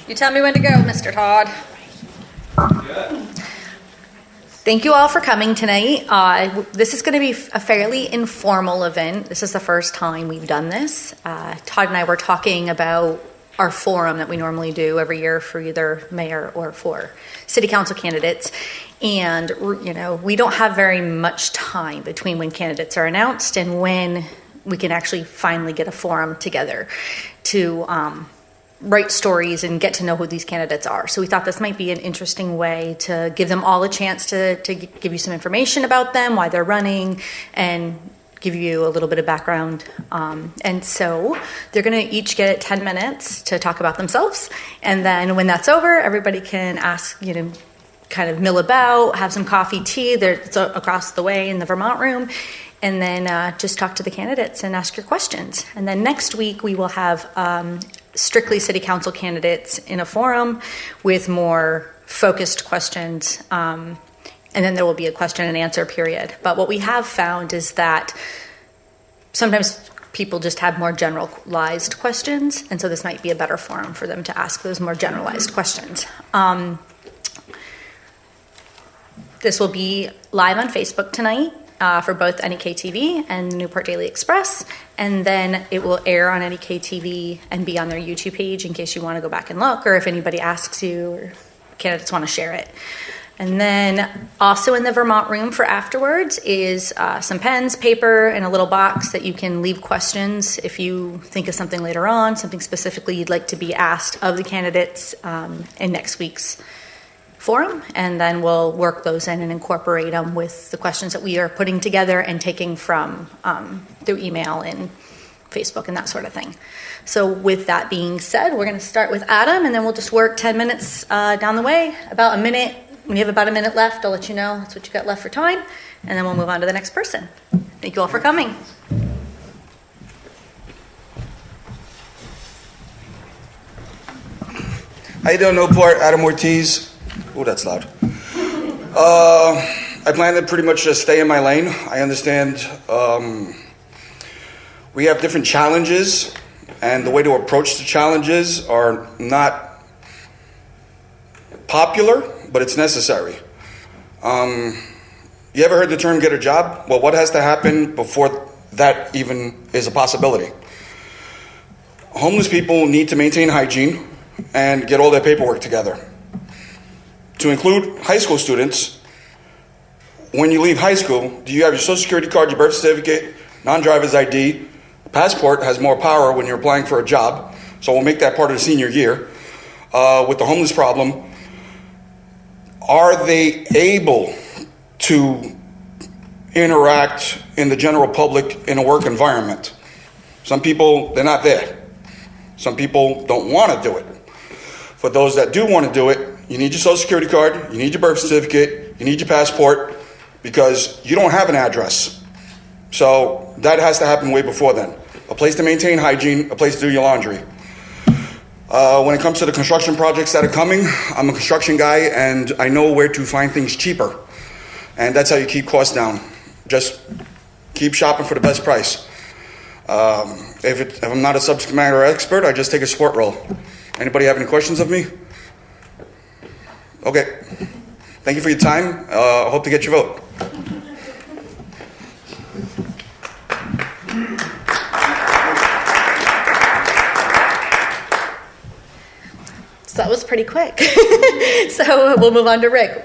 You tell me when to go, Mr. Todd. Thank you all for coming tonight. This is going to be a fairly informal event. This is the first time we've done this. Todd and I were talking about our forum that we normally do every year for either mayor or for city council candidates. And, we don't have very much time between when candidates are announced and when we can actually finally get a forum together to write stories and get to know who these candidates are. So we thought this might be an interesting way to give them all a chance to give you some information about them, why they're running, and give you a little bit of background. And so they're going to each get 10 minutes to talk about themselves. And then when that's over, everybody can ask, kind of mill about, have some coffee, tea. It's across the way in the Vermont room. And then just talk to the candidates and ask your questions. And then next week we will have strictly city council candidates in a forum with more focused questions. And then there will be a question and answer period. But what we have found is that sometimes people just have more generalized questions. And so this might be a better forum for them to ask those more generalized questions. This will be live on Facebook tonight. For both NEK-TV and Newport Daily Express, and then it will air on NEK-TV and be on their YouTube page in case you want to go back and look, or if anybody asks you or candidates want to share it. And then also in the Vermont room for afterwards is some pens, paper, and a little box that you can leave questions if you think of something later on, something specifically you'd like to be asked of the candidates in next week's forum, and then we'll work those in and incorporate them with the questions that we are putting together and taking from through email and Facebook and that sort of thing. So with that being said, we're going to start with Adam, and then we'll just work 10 minutes down the way, about a minute. When you have about a minute left, I'll let you know that's what you got left for time, and then we'll move on to the next person. Thank you all for coming. How you doing, Newport? Adam Ortiz. Oh, that's loud. I plan to pretty much just stay in my lane. I understand we have different challenges, and the way to approach the challenges are not popular, but it's necessary. You ever heard the term get a job? Well, what has to happen before that even is a possibility? Homeless people need to maintain hygiene and get all their paperwork together. To include high school students, when you leave high school, do you have your social security card, your birth certificate, non-driver's ID? Passport has more power when you're applying for a job, so we'll make that part of the senior year. With the homeless problem, are they able to interact in the general public in a work environment? Some people, they're not there. Some people don't want to do it. For those that do want to do it, you need your social security card, you need your birth certificate, you need your passport, because you don't have an address. So that has to happen way before then. A place to maintain hygiene, a place to do your laundry. When it comes to the construction projects that are coming, I'm a construction guy and I know where to find things cheaper. And that's how you keep costs down. Just keep shopping for the best price. If I'm not a subject matter expert, I just take a support role. Anybody have any questions of me? Okay. Thank you for your time. I hope to get your vote. So that was pretty quick. So we'll move on to Rick.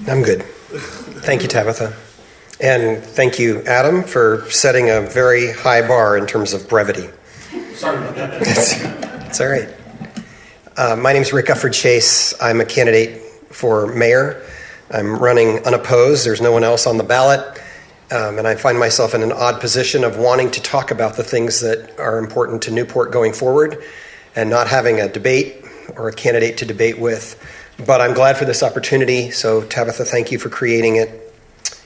I'm good. Thank you, Tabitha. And thank you, Adam, for setting a very high bar in terms of brevity. Sorry about that. It's all right. My name is Rick Ufford Chase. I'm a candidate for mayor. I'm running unopposed. There's no one else on the ballot. And I find myself in an odd position of wanting to talk about the things that are important to Newport going forward and not having a debate or a candidate to debate with. But I'm glad for this opportunity. So, Tabitha, thank you for creating it.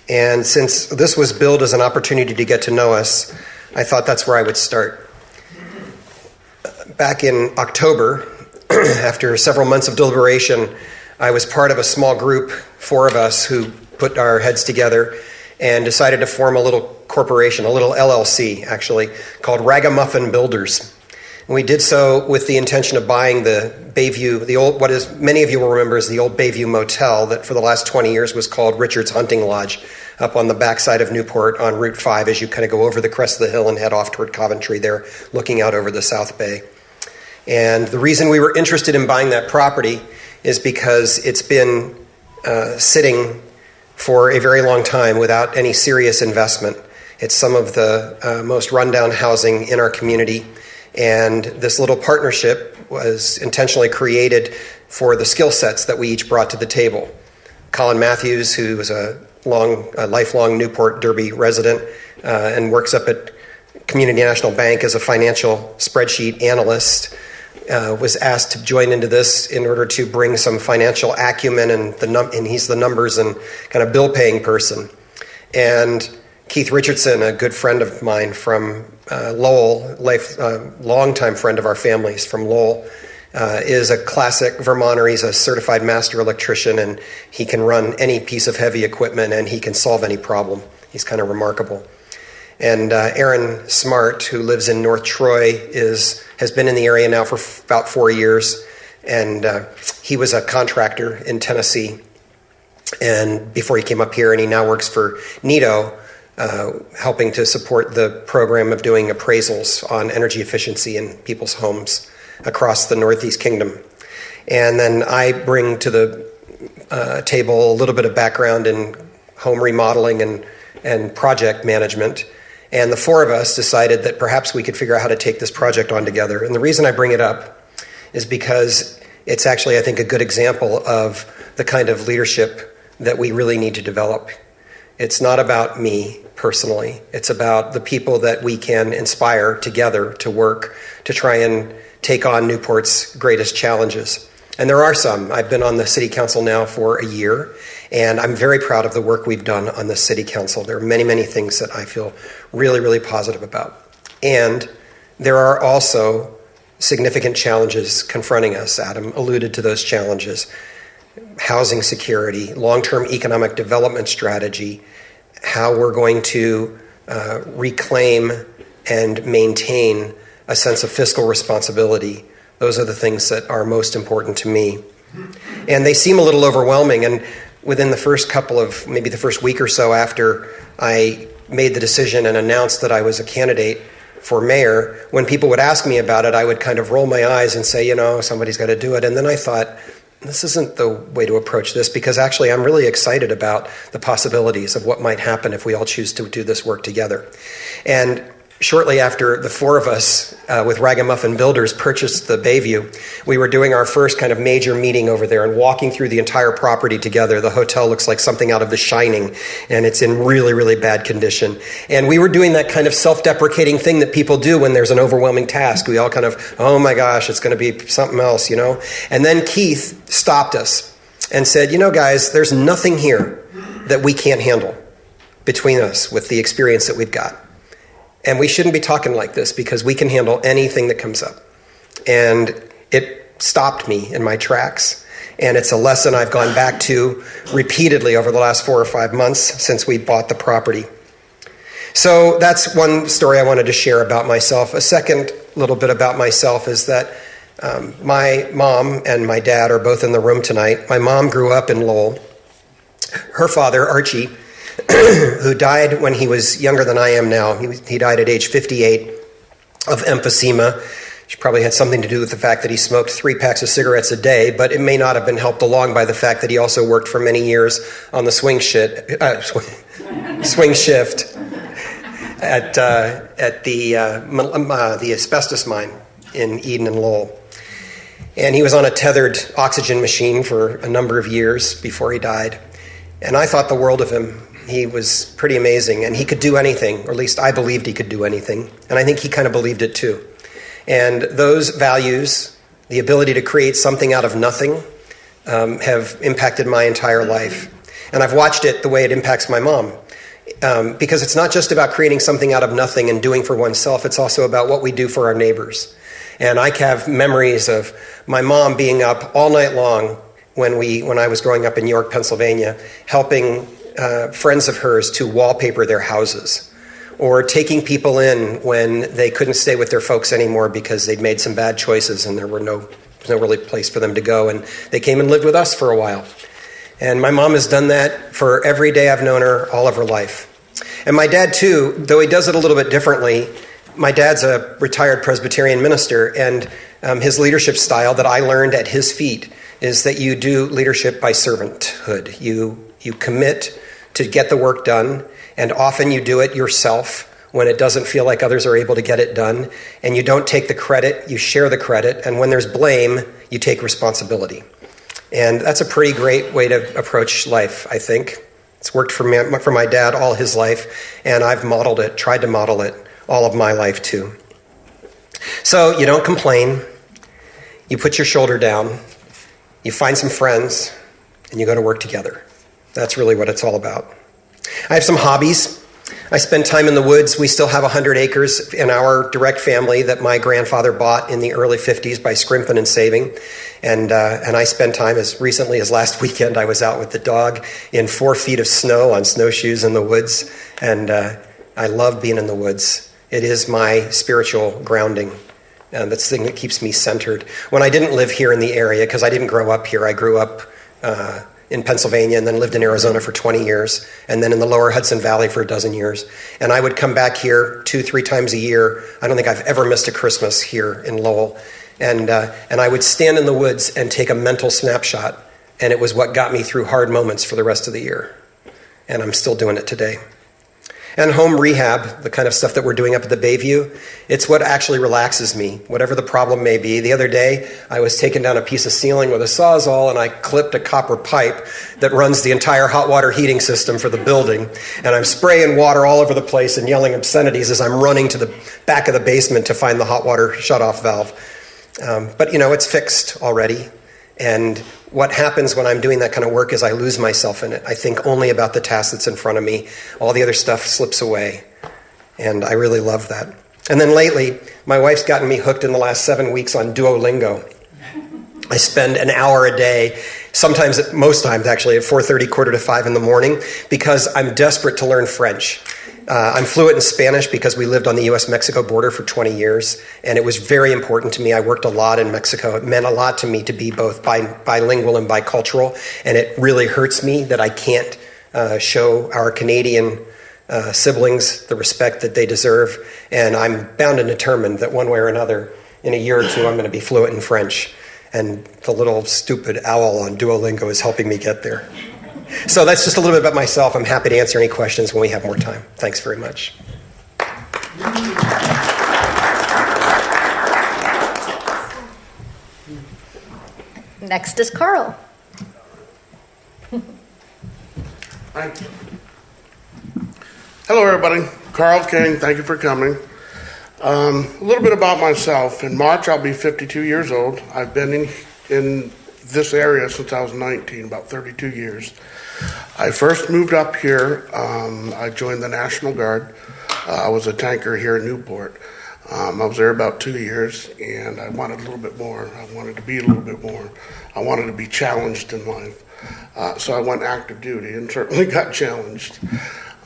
And since this was billed as an opportunity to get to know us, I thought that's where I would start. Back in October, after several months of deliberation, I was part of a small group, 4 of us, who put our heads together and decided to form a little corporation, a little LLC actually, called Ragamuffin Builders. And we did so with the intention of buying the Bayview, the old, what is many of you will remember as the old Bayview Motel that for the last 20 years was called Richard's Hunting Lodge, up on the backside of Newport on Route 5 as you kind of go over the crest of the hill and head off toward Coventry there, looking out over the South Bay. And the reason we were interested in buying that property is because it's been sitting for a very long time without any serious investment. It's some of the most rundown housing in our community. And this little partnership was intentionally created for the skill sets that we each brought to the table. Colin Matthews, who was a lifelong Newport Derby resident and works up at Community National Bank as a financial spreadsheet analyst, was asked to join into this in order to bring some financial acumen and he's the numbers and kind of bill-paying person. And Keith Richardson, a good friend of mine from Lowell, longtime friend of our families from Lowell, is a classic Vermonter. He's a certified master electrician, and he can run any piece of heavy equipment, and he can solve any problem. He's kind of remarkable. And Aaron Smart, who lives in North Troy, has been in the area now for about 4 years, and he was a contractor in Tennessee, and before he came up here, and he now works for NETO, helping to support the program of doing appraisals on energy efficiency in people's homes across the Northeast Kingdom. And then I bring to the table a little bit of background in home remodeling and project management. And the four of us decided that perhaps we could figure out how to take this project on together. And the reason I bring it up is because it's actually, I think, a good example of the kind of leadership that we really need to develop. It's not about me personally. It's about the people that we can inspire together to work to try and take on Newport's greatest challenges. And there are some. I've been on the city council now for a year, and I'm very proud of the work we've done on the city council. There are many, many things that I feel really, really positive about. And there are also significant challenges confronting us. Adam alluded to those challenges. Housing security, long-term economic development strategy, how we're going to reclaim and maintain a sense of fiscal responsibility. Those are the things that are most important to me. And they seem a little overwhelming. And within the first couple of, maybe the first week or so after I made the decision and announced that I was a candidate for mayor, when people would ask me about it, I would kind of roll my eyes and say, somebody's got to do it. And then I thought, this isn't the way to approach this, because actually I'm really excited about the possibilities of what might happen if we all choose to do this work together. And shortly after the four of us with Ragamuffin Builders purchased the Bayview, we were doing our first kind of major meeting over there and walking through the entire property together. The hotel looks like something out of The Shining, and it's in really, really bad condition. And we were doing that kind of self-deprecating thing that people do when there's an overwhelming task. We all kind of, oh my gosh, it's going to be something else, And then Keith stopped us and said, guys, there's nothing here that we can't handle between us with the experience that we've got. And we shouldn't be talking like this because we can handle anything that comes up. And it stopped me in my tracks. And it's a lesson I've gone back to repeatedly over the last 4 or 5 months since we bought the property. So that's one story I wanted to share about myself. A second little bit about myself is that my mom and my dad are both in the room tonight. My mom grew up in Lowell. Her father, Archie, who died when he was younger than I am now. He died at age 58 of emphysema. Which probably had something to do with the fact that he smoked 3 packs of cigarettes a day, but it may not have been helped along by the fact that he also worked for many years on the swing shift at the asbestos mine in Eden and Lowell. And he was on a tethered oxygen machine for a number of years before he died. And I thought the world of him. He was pretty amazing, and he could do anything, or at least I believed he could do anything. And I think he kind of believed it too. And those values, the ability to create something out of nothing, have impacted my entire life. And I've watched it the way it impacts my mom. Because it's not just about creating something out of nothing and doing for oneself, it's also about what we do for our neighbors. And I have memories of my mom being up all night long when I was growing up in York, Pennsylvania, helping friends of hers to wallpaper their houses. or taking people in when they couldn't stay with their folks anymore because they'd made some bad choices and there was no really place for them to go, and they came and lived with us for a while. And my mom has done that for every day I've known her, all of her life. And my dad too, though he does it a little bit differently. My dad's a retired Presbyterian minister, and his leadership style that I learned at his feet is that you do leadership by servanthood. You commit to get the work done, and often you do it yourself when it doesn't feel like others are able to get it done. And you don't take the credit, you share the credit, and when there's blame, you take responsibility. And that's a pretty great way to approach life, I think. It's worked for my dad all his life, and I've modeled it, tried to model it all of my life too. So you don't complain, you put your shoulder down, you find some friends, and you go to work together. That's really what it's all about. I have some hobbies. I spend time in the woods. We still have 100 acres in our direct family that my grandfather bought in the early 50s by scrimping and saving. And I spend time, as recently as last weekend, I was out with the dog in 4 feet of snow on snowshoes in the woods. And I love being in the woods. It is my spiritual grounding. And that's the thing that keeps me centered. When I didn't live here in the area, because I didn't grow up here, I grew up in Pennsylvania and then lived in Arizona for 20 years, and then in the lower Hudson Valley for a dozen years. And I would come back here 2-3 times a year. I don't think I've ever missed a Christmas here in Lowell. And I would stand in the woods and take a mental snapshot, and it was what got me through hard moments for the rest of the year. And I'm still doing it today. And home rehab, the kind of stuff that we're doing up at the Bayview, it's what actually relaxes me, whatever the problem may be. The other day, I was taking down a piece of ceiling with a Sawzall, and I clipped a copper pipe that runs the entire hot water heating system for the building. And I'm spraying water all over the place and yelling obscenities as I'm running to the back of the basement to find the hot water shutoff valve. But, it's fixed already. And what happens when I'm doing that kind of work is I lose myself in it. I think only about the task that's in front of me. All the other stuff slips away. And I really love that. And then lately, my wife's gotten me hooked in the last 7 weeks on Duolingo. I spend an hour a day, most times actually, at 4:30, 4:45 in the morning, because I'm desperate to learn French. I'm fluent in Spanish because we lived on the U.S.-Mexico border for 20 years, and it was very important to me. I worked a lot in Mexico. It meant a lot to me to be both bilingual and bicultural, and it really hurts me that I can't show our Canadian siblings the respect that they deserve, and I'm bound and determined that one way or another, in a year or two, I'm going to be fluent in French, and the little stupid owl on Duolingo is helping me get there. So that's just a little bit about myself. I'm happy to answer any questions when we have more time. Thanks very much. Next is Carl. Thank you. Hello, everybody. Carl King, thank you for coming. A little bit about myself. In March, I'll be 52 years old. I've been in this area since I was 19, about 32 years. I first moved up here. I joined the National Guard. I was a tanker here in Newport. I was there about 2 years, and I wanted a little bit more. I wanted to be a little bit more. I wanted to be challenged in life. So I went active duty and certainly got challenged.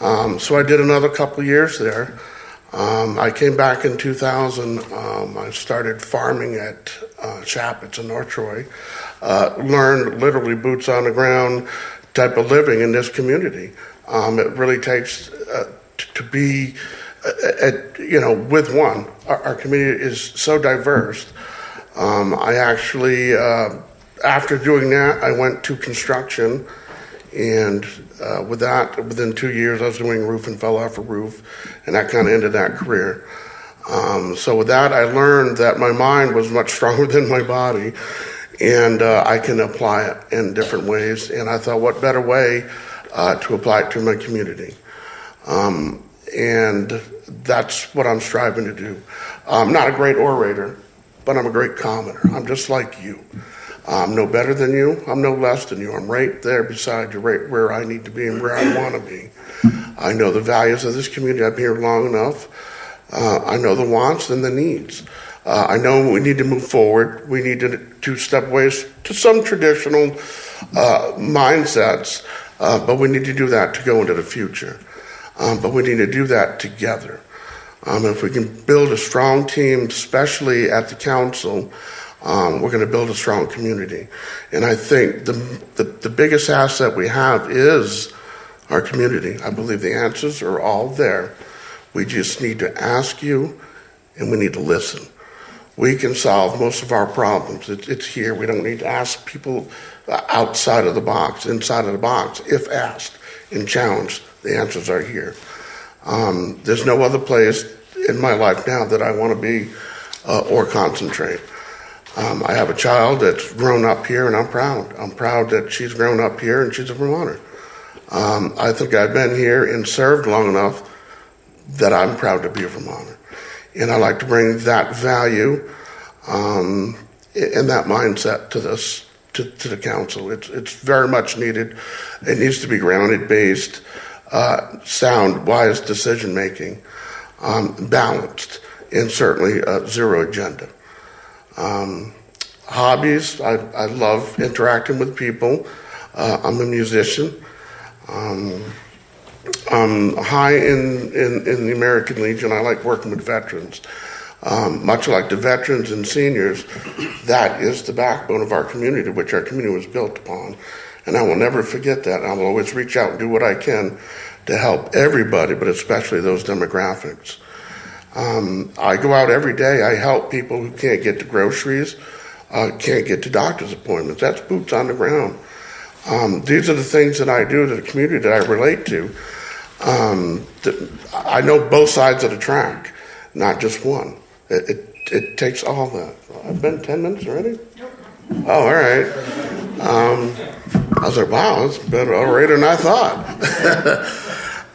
So I did another couple of years there. I came back in 2000. I started farming at Chapitz in North Troy. Learned literally boots on the ground type of living in this community. It really takes to be, with one. Our community is so diverse. I actually, after doing that, I went to construction, and with that, within 2 years, I was doing roof and fell off a roof, and that kind of ended that career. So with that, I learned that my mind was much stronger than my body, and I can apply it in different ways. And I thought, what better way to apply it to my community? And that's what I'm striving to do. I'm not a great orator, but I'm a great commenter. I'm just like you. I'm no better than you. I'm no less than you. I'm right there beside you, right where I need to be and where I want to be. I know the values of this community. I've been here long enough. I know the wants and the needs. I know we need to move forward. We need to step away to some traditional mindsets, but we need to do that to go into the future. but we need to do that together. If we can build a strong team, especially at the council, we're going to build a strong community. And I think the biggest asset we have is our community. I believe the answers are all there. We just need to ask you, and we need to listen. We can solve most of our problems. It's here. We don't need to ask people outside of the box, inside of the box. If asked and challenged, the answers are here. There's no other place in my life now that I want to be or concentrate. I have a child that's grown up here, and I'm proud. I'm proud that she's grown up here and she's a Vermonter. I think I've been here and served long enough that I'm proud to be a Vermonter. And I like to bring that value and that mindset to this, to the council. It's very much needed. It needs to be grounded, based, sound, wise decision making, balanced, and certainly zero agenda. Hobbies, I love interacting with people. I'm a musician. I'm high in the American Legion. I like working with veterans. Much like the veterans and seniors, that is the backbone of our community, which our community was built upon. And I will never forget that. I will always reach out and do what I can to help everybody, but especially those demographics. I go out every day. I help people who can't get to groceries, can't get to doctor's appointments. That's boots on the ground. These are the things that I do to the community that I relate to. I know both sides of the track, not just one. It takes all that. I've been 10 minutes already? Oh, all right. I was like, wow, it's been already than I thought.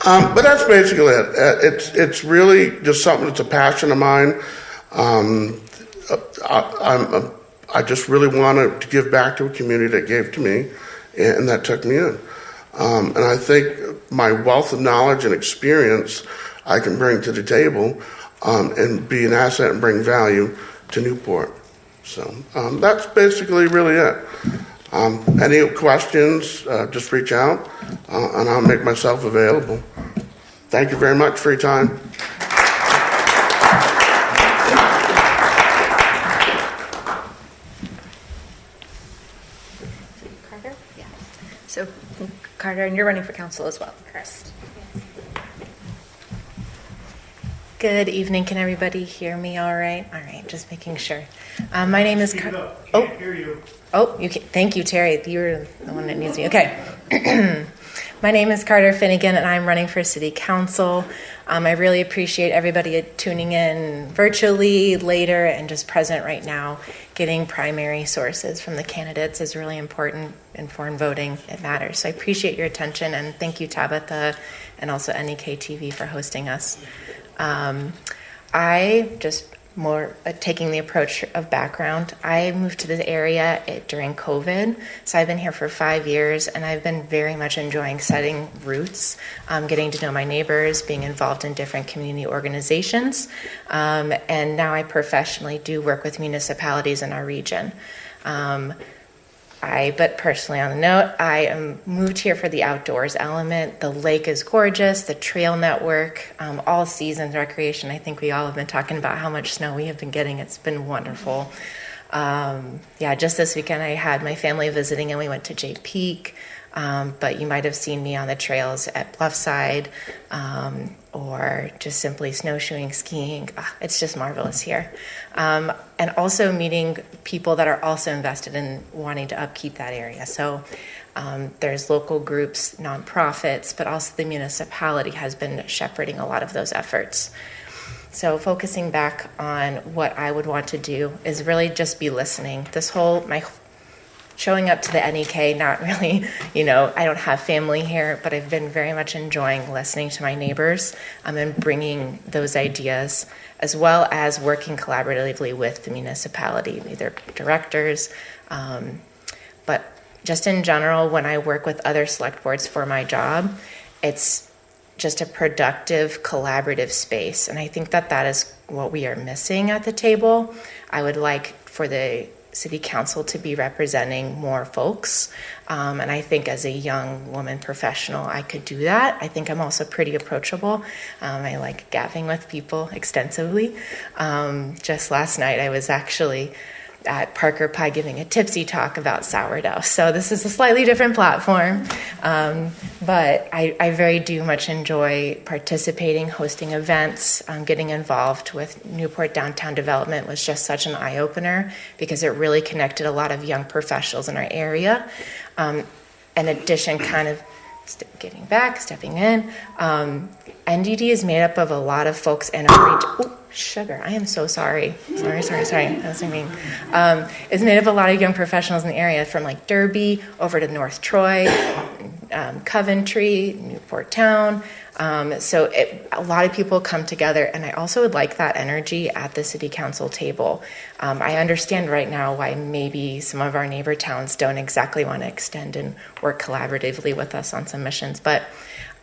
But that's basically it. It's really just something that's a passion of mine. I just really wanted to give back to a community that gave to me, and that took me in. And I think my wealth of knowledge and experience I can bring to the table and be an asset and bring value to Newport. So that's basically really it. Any questions, just reach out, and I'll make myself available. Thank you very much for your time. Carter? Yeah. So, Carter, and you're running for council as well, correct? Good evening. Can everybody hear me all right? All right, just making sure. My name is Carter. Oh, Hear you. Oh, you can, thank you, Terry. You're the one that needs me. Okay. My name is Carter Finnegan, and I'm running for city council. I really appreciate everybody tuning in virtually, later, and just present right now. Getting primary sources from the candidates is really important. Informed voting, it matters. So I appreciate your attention, and thank you, Tabitha, and also NEK-TV for hosting us. I just more taking the approach of background. I moved to this area during COVID, so I've been here for 5 years, and I've been very much enjoying setting roots, getting to know my neighbors, being involved in different community organizations, and now I professionally do work with municipalities in our region. But personally on the note, I am moved here for the outdoors element. The lake is gorgeous, the trail network, all seasons recreation. I think we all have been talking about how much snow we have been getting. It's been wonderful. Just this weekend I had my family visiting and we went to Jay Peak. But you might have seen me on the trails at Bluffside or just simply snowshoeing, skiing. It's just marvelous here. And also meeting people that are also invested in wanting to upkeep that area. So there's local groups, nonprofits, but also the municipality has been shepherding a lot of those efforts. So focusing back on what I would want to do is really just be listening. My showing up to the NEK, not really, I don't have family here, but I've been very much enjoying listening to my neighbors and bringing those ideas, as well as working collaboratively with the municipality, either directors, but just in general, when I work with other select boards for my job, it's just a productive, collaborative space. And I think that is what we are missing at the table. I would like for the city council to be representing more folks. And I think as a young woman professional, I could do that. I think I'm also pretty approachable. I like gabbing with people extensively. Just last night, I was actually at Parker Pie giving a tipsy talk about sourdough. So this is a slightly different platform. But I very do much enjoy participating, hosting events, getting involved with Newport Downtown Development was just such an eye-opener because it really connected a lot of young professionals in our area. In addition, kind of stepping in, NDD is made up of a lot of folks in our region. Oh, sugar, I am so sorry. Sorry. That's what I mean. It's made up of a lot of young professionals in the area from like Derby over to North Troy, Coventry, Newport Town. So a lot of people come together, and I also would like that energy at the city council table. I understand right now why maybe some of our neighbor towns don't exactly want to extend and work collaboratively with us on some missions, but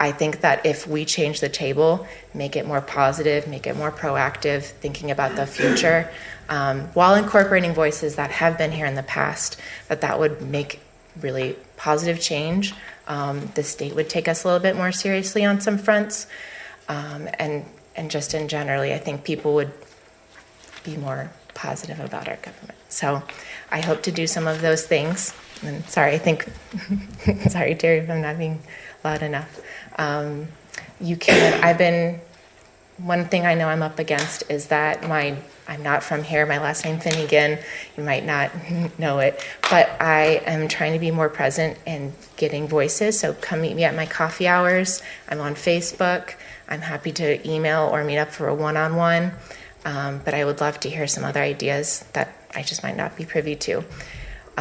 I think that if we change the table, make it more positive, make it more proactive, thinking about the future, while incorporating voices that have been here in the past, that would make really positive change. The state would take us a little bit more seriously on some fronts. And just in generally, I think people would be more positive about our government. So I hope to do some of those things. And sorry, sorry, Terry, if I'm not being loud enough. One thing I know I'm up against is that I'm not from here, my last name Finnegan, you might not know it, but I am trying to be more present in getting voices, so come meet me at my coffee hours. I'm on Facebook. I'm happy to email or meet up for a one-on-one, but I would love to hear some other ideas that I just might not be privy to.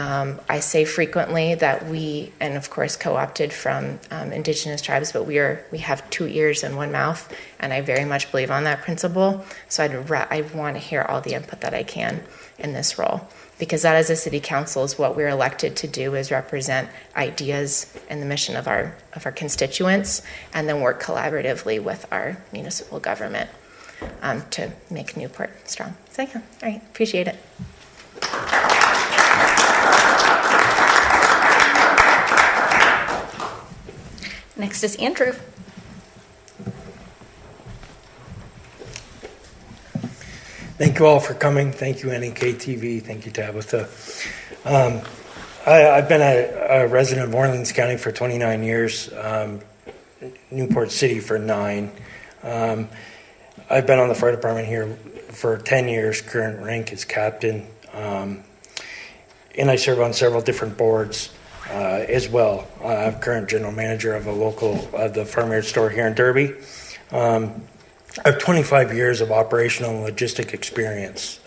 I say frequently that we, and of course co-opted from indigenous tribes, but we have 2 ears and 1 mouth, and I very much believe on that principle. So I want to hear all the input that I can in this role, because that as a city council is what we're elected to do, is represent ideas and the mission of our constituents, and then work collaboratively with our municipal government to make Newport strong. So yeah, all right, appreciate it. Next is Andrew. Thank you all for coming. Thank you, NEK-TV. Thank you, Tabitha. I've been a resident of Orleans County for 29 years, Newport City for 9. I've been on the fire department here for 10 years, current rank is captain, and I serve on several different boards as well. I'm current general manager of the Farmyard store here in Derby. I have 25 years of operational and logistic experience.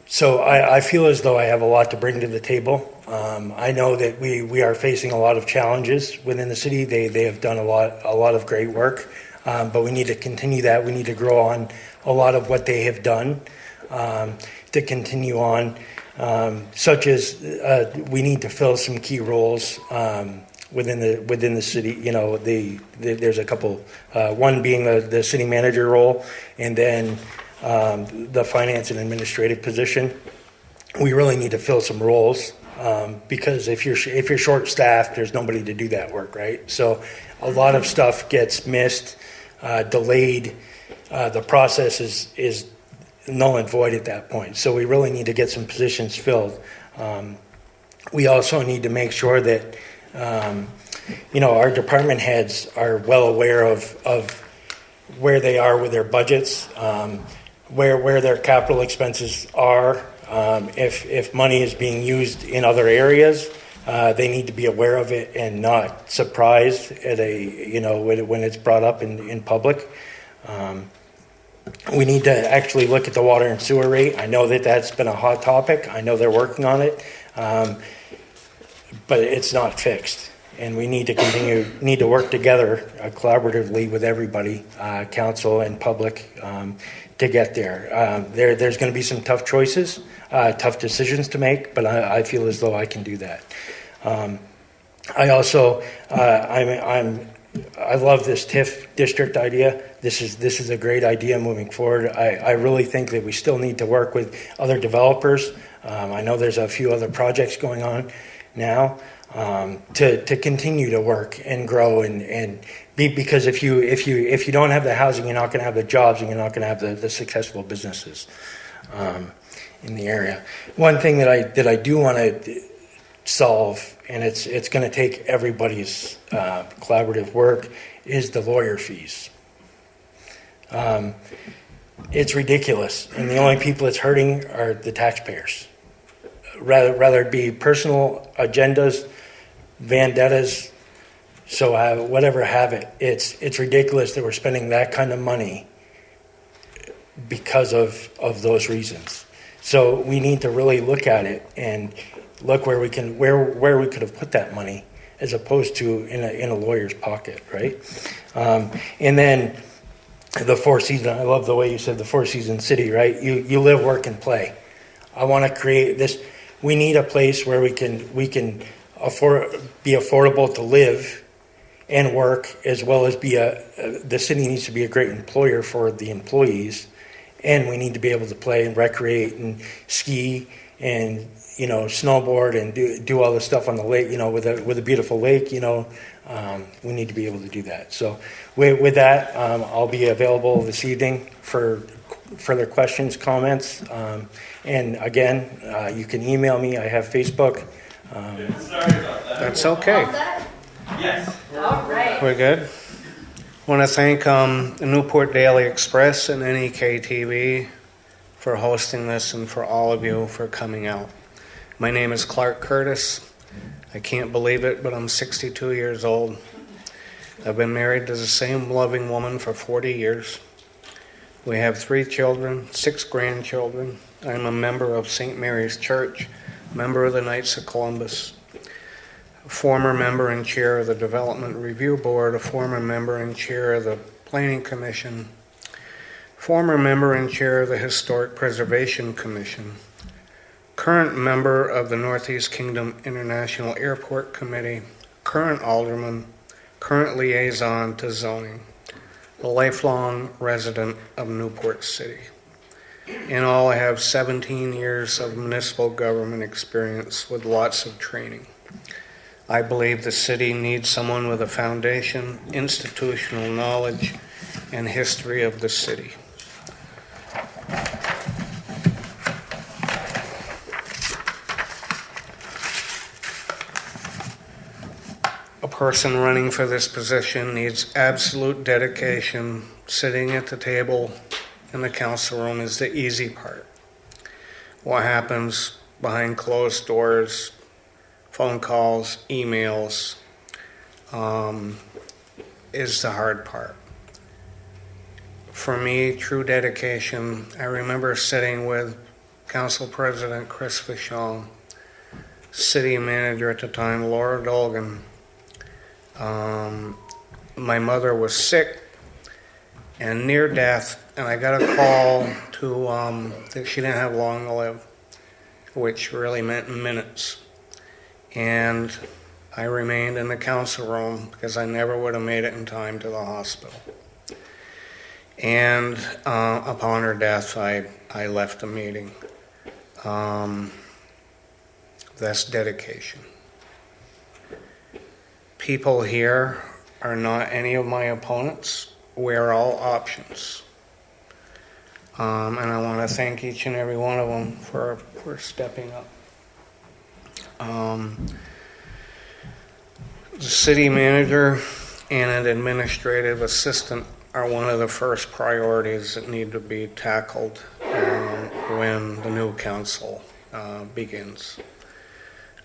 So I feel as though I have a lot to bring to the table. I know that we are facing a lot of challenges within the city. They have done a lot of great work, but we need to continue that. We need to grow on a lot of what they have done to continue on. Such as we need to fill some key roles within the city. There's a couple. One being the city manager role, and then the finance and administrative position. We really need to fill some roles because if you're short staffed, there's nobody to do that work, right? So a lot of stuff gets missed, delayed. The process is null and void at that point. So we really need to get some positions filled. We also need to make sure that our department heads are well aware of where they are with their budgets, where their capital expenses are. If money is being used in other areas, they need to be aware of it and not surprised at when it's brought up in public. We need to actually look at the water and sewer rate. I know that's been a hot topic. I know they're working on it, but it's not fixed. And we need to work together collaboratively with everybody, council and public, to get there. There's going to be some tough choices, tough decisions to make, but I feel as though I can do that. I also, I love this TIF district idea. This is a great idea moving forward. I really think that we still need to work with other developers I know there's a few other projects going on now to continue to work and grow and be, because if you don't have the housing, you're not going to have the jobs, and you're not going to have the successful businesses in the area. One thing that I do want to solve, and it's going to take everybody's collaborative work, is the lawyer fees. It's ridiculous, and the only people it's hurting are the taxpayers. Rather it be personal agendas, vendettas, so whatever have it. It's ridiculous that we're spending that kind of money because of those reasons. So we need to really look at it and look where we could have put that money, as opposed to in a lawyer's pocket, right? And then the Four Seasons. I love the way you said the Four Seasons City, right? You live, work, and play. I want to create this. We need a place where we can be affordable to live and work, as well as the city needs to be a great employer for the employees, and we need to be able to play and recreate and ski and snowboard and do all the stuff on the lake, with a beautiful lake, we need to be able to do that. So with that, I'll be available this evening for further questions, comments, and again, you can email me. I have Facebook. That's okay. Yes. All right. We're good. Want to thank the Newport Daily Express and NEK-TV for hosting this, and for all of you for coming out. My name is Clark Curtis. I can't believe it, but I'm 62 years old. I've been married to the same loving woman for 40 years. We have 3 children, 6 grandchildren. I'm a member of St. Mary's Church, member of the Knights of Columbus, a former member and chair of the Development Review Board, a former member and chair of the Planning Commission, former member and chair of the Historic Preservation Commission, current member of the Northeast Kingdom International Airport Committee, current alderman, current liaison to zoning, a lifelong resident of Newport City. In all, I have 17 years of municipal government experience with lots of training. I believe the city needs someone with a foundation, institutional knowledge, and history of the city. A person running for this position needs absolute dedication. Sitting at the table in the council room is the easy part. What happens behind closed doors, phone calls, emails, is the hard part. For me, true dedication, I remember sitting with Council President Chris Vachon, City Manager at the time, Laura Dolgan. My mother was sick and near death, and I got a call that she didn't have long to live, which really meant minutes. And I remained in the council room because I never would have made it in time to the hospital. And upon her death, I left the meeting. That's dedication. People here are not any of my opponents. We're all options. And I want to thank each and every one of them for stepping up. The city manager and an administrative assistant are one of the first priorities that need to be tackled when the new council begins.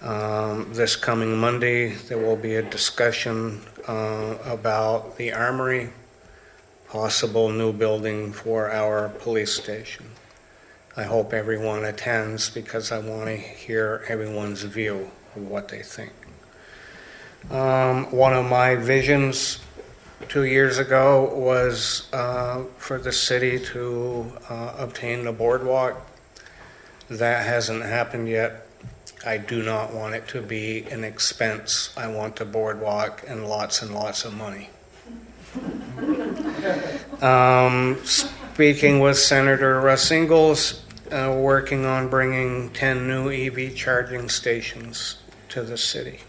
This coming Monday, there will be a discussion about the armory, possible new building for our police station. I hope everyone attends because I want to hear everyone's view of what they think. One of my visions 2 years ago was for the city to obtain the boardwalk. That hasn't happened yet. I do not want it to be an expense. I want the boardwalk and lots of money. Speaking with Senator Russ Ingalls, working on bringing 10 new EV charging stations to the city.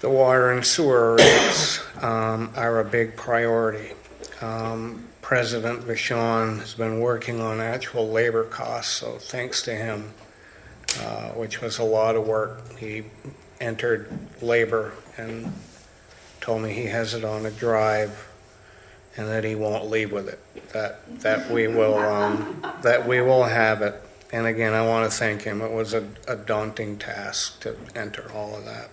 The water and sewer rates are a big priority. President Vachon has been working on actual labor costs, so thanks to him, which was a lot of work. He entered labor and told me he has it on a drive and that he won't leave with it. That we will have it. And again, I want to thank him. It was a daunting task to enter all of that.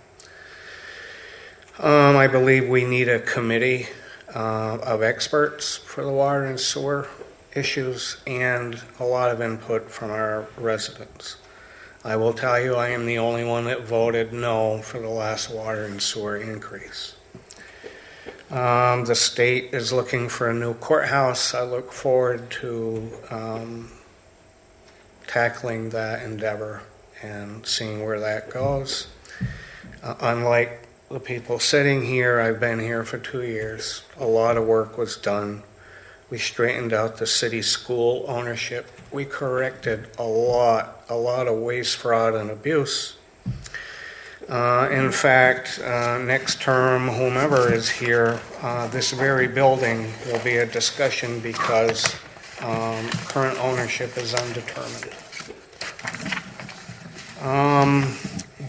I believe we need a committee of experts for the water and sewer issues and a lot of input from our residents. I will tell you, I am the only one that voted no for the last water and sewer increase. The state is looking for a new courthouse. I look forward to tackling that endeavor and seeing where that goes. Unlike the people sitting here, I've been here for 2 years. A lot of work was done. We straightened out the city school ownership. We corrected a lot of waste, fraud, and abuse. In fact, next term, whomever is here, this very building will be a discussion because current ownership is undetermined.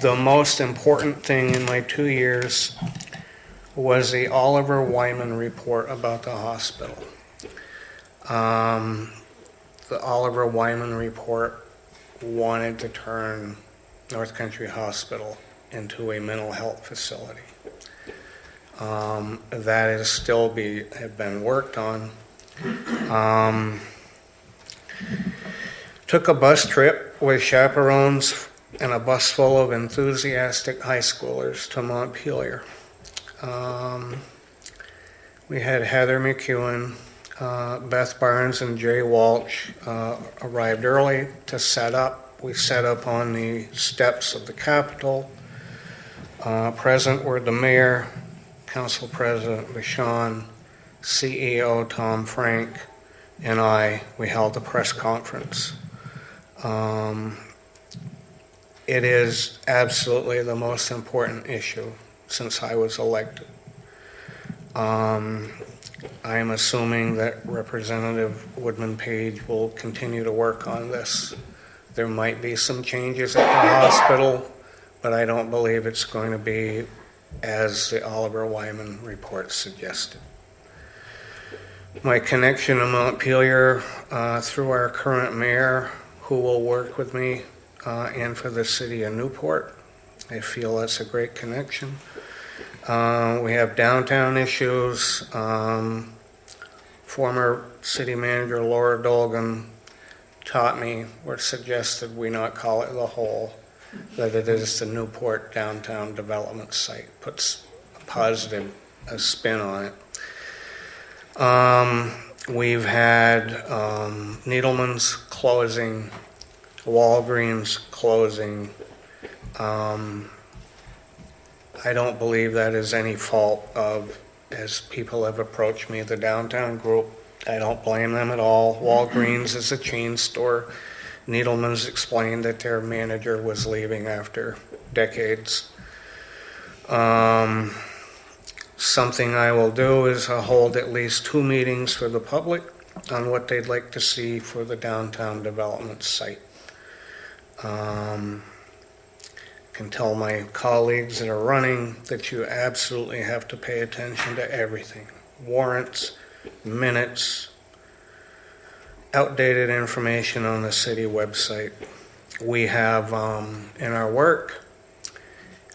The most important thing in my 2 years was the Oliver Wyman report about the hospital. The Oliver Wyman report wanted to turn North Country Hospital into a mental health facility. That is still have been worked on. Took a bus trip with chaperones and a bus full of enthusiastic high schoolers to Montpelier. We had Heather McEwen, Beth Barnes, and Jay Walsh arrived early to set up. We set up on the steps of the Capitol. Present were the mayor, Council President Vachon, CEO Tom Frank, and I. We held a press conference. It is absolutely the most important issue since I was elected. I am assuming that Representative Woodman Page will continue to work on this. There might be some changes at the hospital, but I don't believe it's going to be as the Oliver Wyman report suggested. My connection to Montpelier through our current mayor, who will work with me, and for the city of Newport. I feel that's a great connection. We have downtown issues. Former city manager Laura Dolgan taught me or suggested we not call it the whole, that it is the Newport downtown development site. Puts a positive spin on it. We've had Needleman's closing, Walgreens closing. I don't believe that is any fault of, as people have approached me, the downtown group. I don't blame them at all. Walgreens is a chain store. Needleman's explained that their manager was leaving after decades. Something I will do is hold at least 2 meetings for the public on what they'd like to see for the downtown development site. Can tell my colleagues that are running that you absolutely have to pay attention to everything. Warrants, minutes, outdated information on the city website. We have, in our work,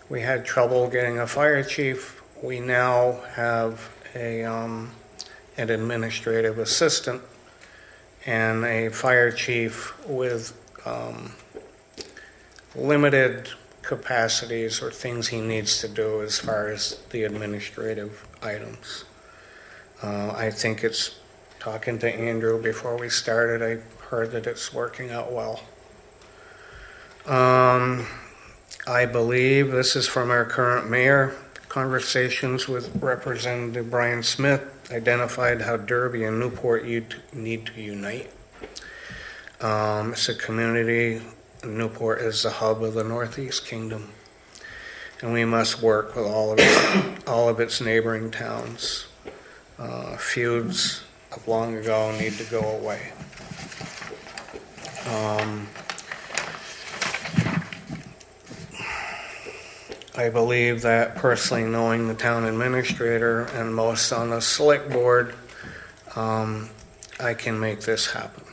we had trouble getting a fire chief. We now have an administrative assistant and a fire chief with limited capacities or things he needs to do as far as the administrative items. I think it's, talking to Andrew before we started, I heard that it's working out well. I believe this is from our current mayor. Conversations with Representative Brian Smith identified how Derby and Newport need to unite. It's a community. Newport is the hub of the Northeast Kingdom, and we must work with all of its neighboring towns. Feuds of long ago need to go away. I believe that personally, knowing the town administrator and most on the select board, I can make this happen.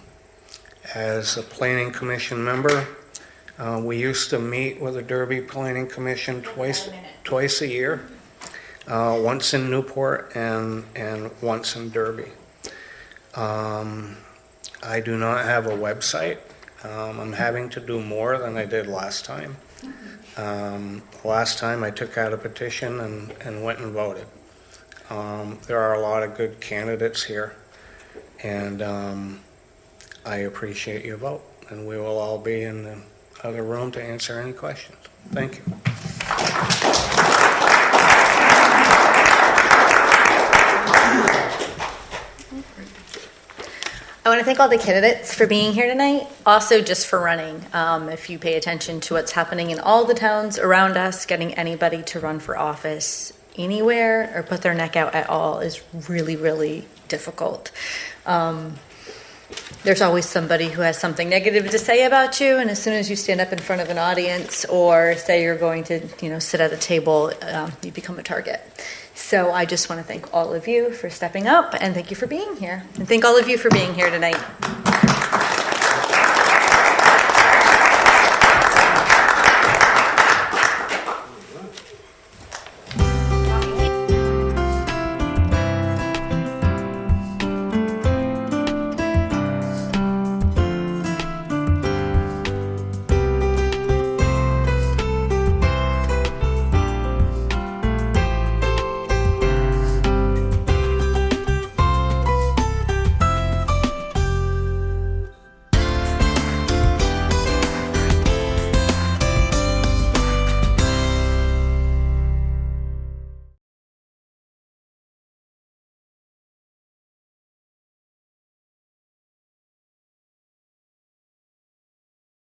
As a planning commission member, we used to meet with the Derby Planning Commission twice a year, once in Newport and once in Derby. I do not have a website. I'm having to do more than I did last time. Last time I took out a petition and went and voted. There are a lot of good candidates here, and I appreciate your vote, and we will all be in the other room to answer any questions. Thank you. I want to thank all the candidates for being here tonight, also just for running. If you pay attention to what's happening in all the towns around us, getting anybody to run for office anywhere or put their neck out at all is really, really difficult. There's always somebody who has something negative to say about you, and as soon as you stand up in front of an audience or say you're going to, sit at a table, you become a target. So I just want to thank all of you for stepping up, and thank you for being here. And thank all of you for being here tonight.